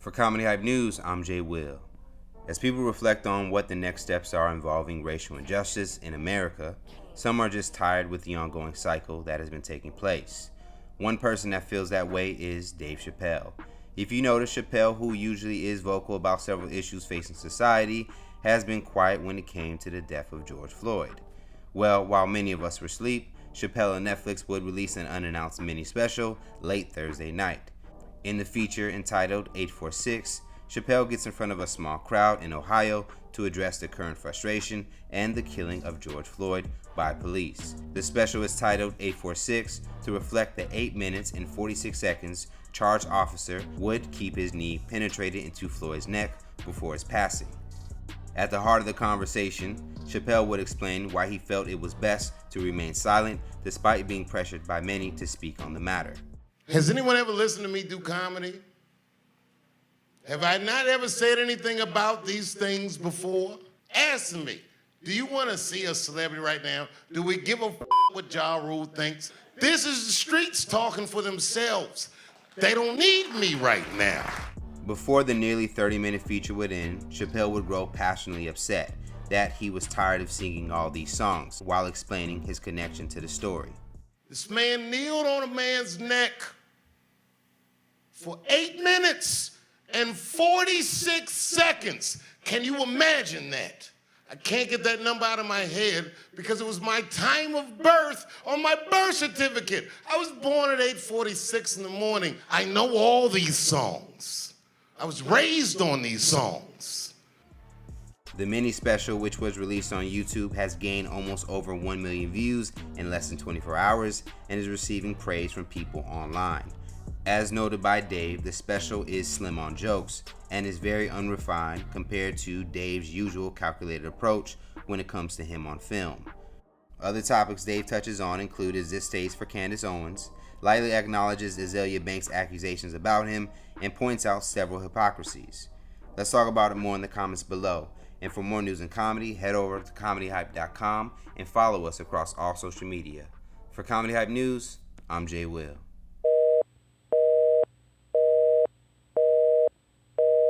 For Comedy Hype News, I'm Jay Will. As people reflect on what the next steps are involving racial injustice in America, some are just tired with the ongoing cycle that has been taking place. One person that feels that way is Dave Chappelle. If you notice, Chappelle, who usually is vocal about several issues facing society, has been quiet when it came to the death of George Floyd. Well, while many of us were asleep, Chappelle and Netflix would release an unannounced mini special late Thursday night. In the feature entitled 846, Chappelle gets in front of a small crowd in Ohio to address the current frustration and the killing of George Floyd by police. The special is titled 846 to reflect the 8 minutes and 46 seconds charged officer would keep his knee penetrated into Floyd's neck before his passing. At the heart of the conversation, Chappelle would explain why he felt it was best to remain silent despite being pressured by many to speak on the matter. Has anyone ever listened to me do comedy? Have I not ever said anything about these things before? Ask me, do you want to see a celebrity right now? Do we give a f what Ja Rule thinks? This is the streets talking for themselves. They don't need me right now. Before the nearly 30-minute feature would end, Chappelle would grow passionately upset that he was tired of singing all these songs while explaining his connection to the story. This man kneeled on a man's neck for 8 minutes and 46 seconds. Can you imagine that? I can't get that number out of my head because it was my time of birth on my birth certificate. I was born at 8:46 in the morning. I know all these songs. I was raised on these songs. The mini special, which was released on YouTube, has gained almost over 1 million views in less than 24 hours and is receiving praise from people online. As noted by Dave, the special is slim on jokes and is very unrefined compared to Dave's usual calculated approach when it comes to him on film. Other topics Dave touches on include his distaste for Candace Owens, lightly acknowledges Azalea Banks' accusations about him, and points out several hypocrisies. Let's talk about it more in the comments below. And for more news and comedy, head over to comedyhype.com and follow us across all social media. For Comedy Hype News, I'm Jay Will.